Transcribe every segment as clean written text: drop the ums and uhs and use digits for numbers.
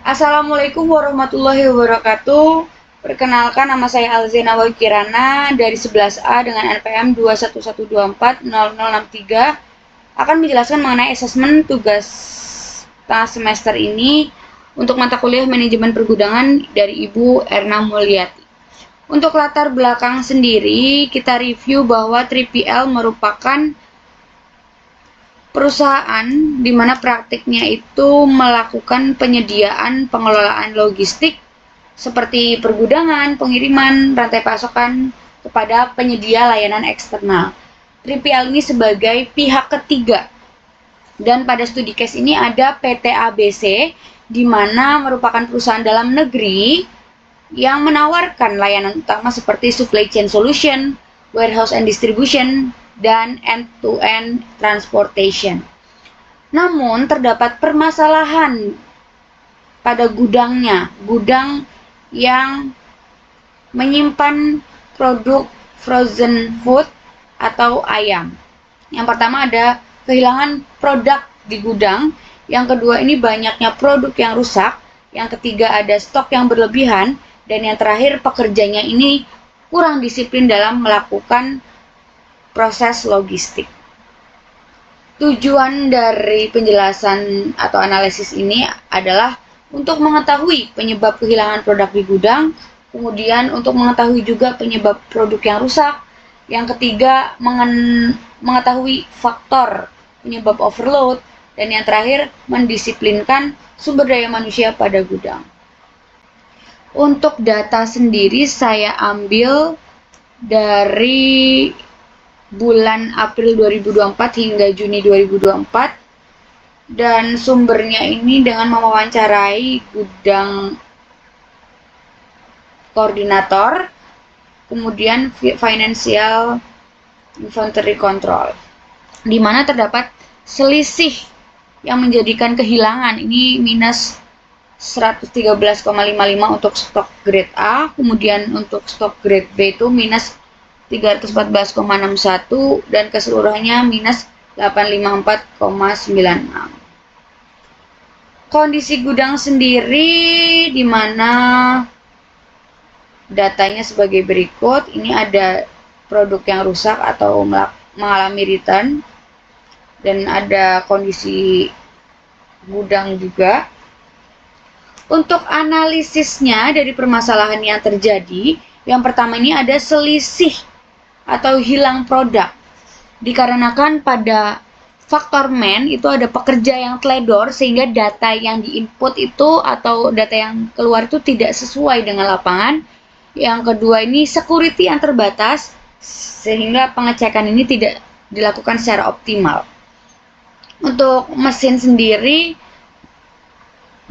Assalamualaikum warahmatullahi wabarakatuh. Perkenalkan, nama saya Alzena Kirana dari 11A dengan NPM 211240063 akan menjelaskan mengenai asesmen tugas tengah semester ini untuk mata kuliah manajemen pergudangan dari Ibu Erna Mulyati. Untuk latar belakang sendiri, kita review bahwa 3PL merupakan perusahaan di mana praktiknya itu melakukan penyediaan pengelolaan logistik seperti pergudangan, pengiriman, rantai pasokan kepada penyedia layanan eksternal. 3PL ini sebagai pihak ketiga. Dan pada studi case ini ada PT ABC, di mana merupakan perusahaan dalam negeri yang menawarkan layanan utama seperti supply chain solution, warehouse and distribution, dan end-to-end transportation. Namun terdapat permasalahan pada gudangnya, gudang yang menyimpan produk frozen food atau ayam. Yang pertama ada kehilangan produk di gudang, yang kedua ini banyaknya produk yang rusak, yang ketiga ada stok yang berlebihan, dan yang terakhir pekerjanya ini kurang disiplin dalam melakukan proses logistik. Tujuan dari penjelasan atau analisis ini adalah untuk mengetahui penyebab kehilangan produk di gudang, kemudian untuk mengetahui juga penyebab produk yang rusak, yang ketiga mengetahui faktor penyebab overload, dan yang terakhir mendisiplinkan sumber daya manusia pada gudang. Untuk data sendiri saya ambil dari bulan April 2024 hingga Juni 2024, dan sumbernya ini dengan mewawancarai gudang koordinator, kemudian financial inventory control, di mana terdapat selisih yang menjadikan kehilangan ini minus 113,55 untuk stok grade A, kemudian untuk stok grade B itu minus 314,61 dan keseluruhannya minus 854,96. Kondisi gudang sendiri di mana datanya sebagai berikut. Ini ada produk yang rusak atau mengalami return, dan ada kondisi gudang juga. Untuk analisisnya dari permasalahan yang terjadi, yang pertama ini ada selisih atau hilang produk. Dikarenakan pada faktor man itu ada pekerja yang teledor, sehingga data yang diinput itu atau data yang keluar itu tidak sesuai dengan lapangan. Yang kedua ini security yang terbatas, sehingga pengecekan ini tidak dilakukan secara optimal. Untuk mesin sendiri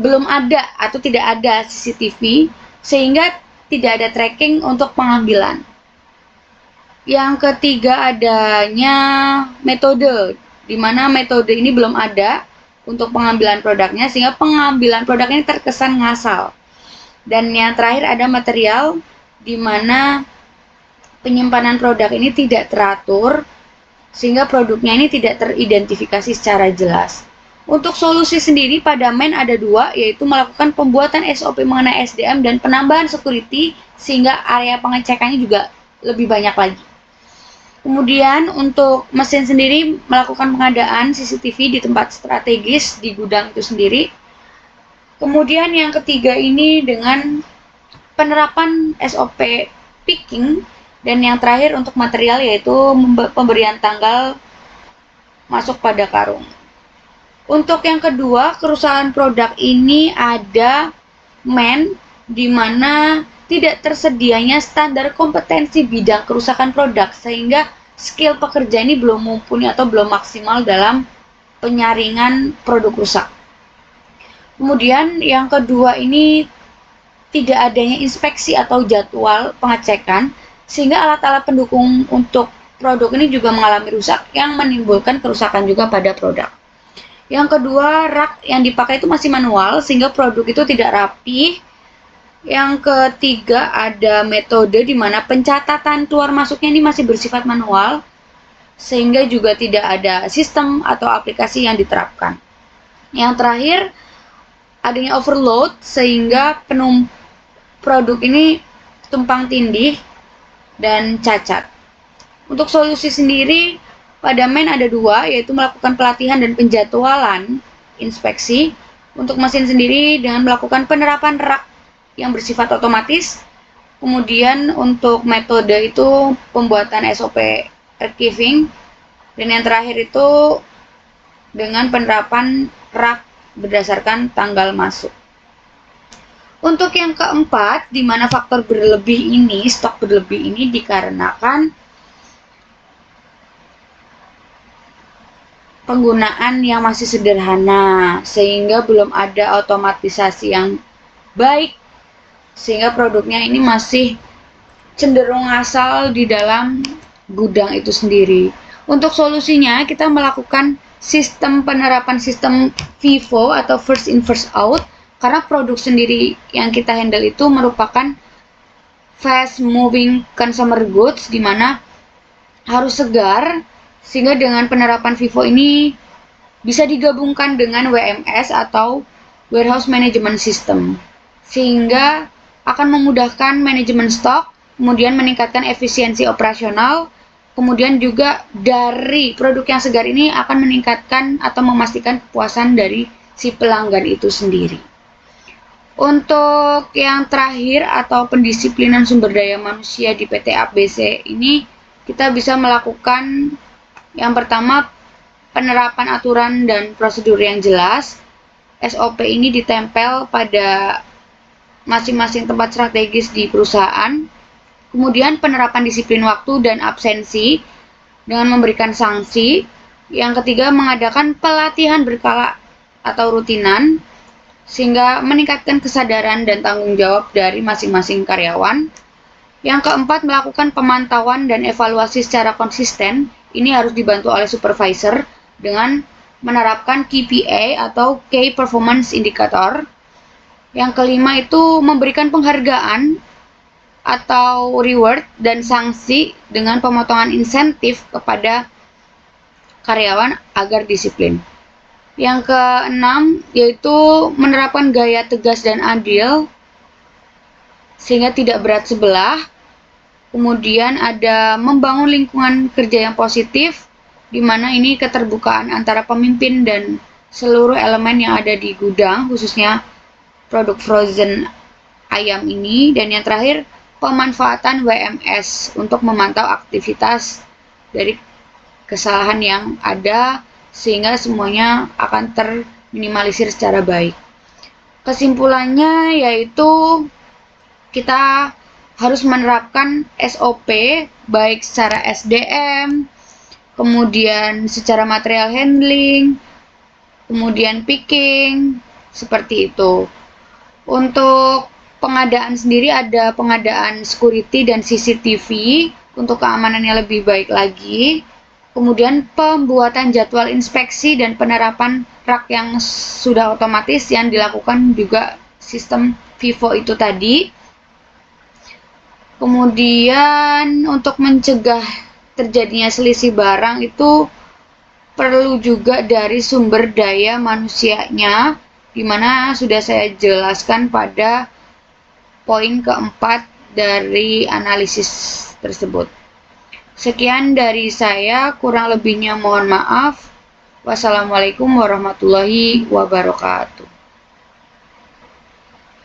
belum ada atau tidak ada CCTV, sehingga tidak ada tracking untuk pengambilan. Yang ketiga adanya metode, di mana metode ini belum ada untuk pengambilan produknya, sehingga pengambilan produk ini terkesan ngasal. Dan yang terakhir ada material, di mana penyimpanan produk ini tidak teratur, sehingga produknya ini tidak teridentifikasi secara jelas. Untuk solusi sendiri pada MEN ada dua, yaitu melakukan pembuatan SOP mengenai SDM dan penambahan security, sehingga area pengecekannya juga lebih banyak lagi. Kemudian untuk mesin sendiri melakukan pengadaan CCTV di tempat strategis di gudang itu sendiri. Kemudian yang ketiga ini dengan penerapan SOP picking, dan yang terakhir untuk material yaitu pemberian tanggal masuk pada karung. Untuk yang kedua, kerusakan produk ini ada MEN, di mana tidak tersedianya standar kompetensi bidang kerusakan produk, sehingga skill pekerja ini belum mumpuni atau belum maksimal dalam penyaringan produk rusak. Kemudian yang kedua ini tidak adanya inspeksi atau jadwal pengecekan, sehingga alat-alat pendukung untuk produk ini juga mengalami rusak yang menimbulkan kerusakan juga pada produk. Yang kedua, rak yang dipakai itu masih manual, sehingga produk itu tidak rapi. Yang ketiga ada metode di mana pencatatan keluar masuknya ini masih bersifat manual, sehingga juga tidak ada sistem atau aplikasi yang diterapkan. Yang terakhir adanya overload sehingga produk ini tumpang tindih dan cacat. Untuk solusi sendiri, pada main ada dua, yaitu melakukan pelatihan dan penjadwalan inspeksi untuk mesin sendiri dengan melakukan penerapan rak yang bersifat otomatis. Kemudian untuk metode itu pembuatan SOP archiving, dan yang terakhir itu dengan penerapan rak berdasarkan tanggal masuk. Untuk yang keempat, di mana faktor berlebih ini, stok berlebih ini dikarenakan penggunaan yang masih sederhana, sehingga belum ada otomatisasi yang baik, sehingga produknya ini masih cenderung asal di dalam gudang itu sendiri. Untuk solusinya, kita melakukan penerapan sistem FIFO atau first in first out, karena produk sendiri yang kita handle itu merupakan fast moving consumer goods, di mana harus segar, sehingga dengan penerapan FIFO ini bisa digabungkan dengan WMS atau Warehouse Management System, sehingga akan memudahkan manajemen stok, kemudian meningkatkan efisiensi operasional, kemudian juga dari produk yang segar ini akan meningkatkan atau memastikan kepuasan dari si pelanggan itu sendiri. Untuk yang terakhir atau pendisiplinan sumber daya manusia di PT ABC ini, kita bisa melakukan yang pertama penerapan aturan dan prosedur yang jelas. SOP ini ditempel pada masing-masing tempat strategis di perusahaan. Kemudian penerapan disiplin waktu dan absensi dengan memberikan sanksi. Yang ketiga, mengadakan pelatihan berkala atau rutinan sehingga meningkatkan kesadaran dan tanggung jawab dari masing-masing karyawan. Yang keempat, melakukan pemantauan dan evaluasi secara konsisten. Ini harus dibantu oleh supervisor dengan menerapkan KPI atau Key Performance Indicator. Yang kelima itu memberikan penghargaan atau reward dan sanksi dengan pemotongan insentif kepada karyawan agar disiplin. Yang keenam yaitu menerapkan gaya tegas dan adil sehingga tidak berat sebelah. Kemudian ada membangun lingkungan kerja yang positif, di mana ini keterbukaan antara pemimpin dan seluruh elemen yang ada di gudang, khususnya produk frozen ayam ini. Dan yang terakhir, pemanfaatan WMS untuk memantau aktivitas dari kesalahan yang ada sehingga semuanya akan terminimalisir secara baik. Kesimpulannya yaitu kita harus menerapkan SOP baik secara SDM, kemudian secara material handling, kemudian picking, seperti itu. Untuk pengadaan sendiri ada pengadaan security dan CCTV untuk keamanan yang lebih baik lagi. Kemudian pembuatan jadwal inspeksi dan penerapan rak yang sudah otomatis yang dilakukan juga sistem FIFO itu tadi. Kemudian untuk mencegah terjadinya selisih barang itu perlu juga dari sumber daya manusianya, di mana sudah saya jelaskan pada poin keempat dari analisis tersebut. Sekian dari saya, kurang lebihnya mohon maaf. Wassalamualaikum warahmatullahi wabarakatuh.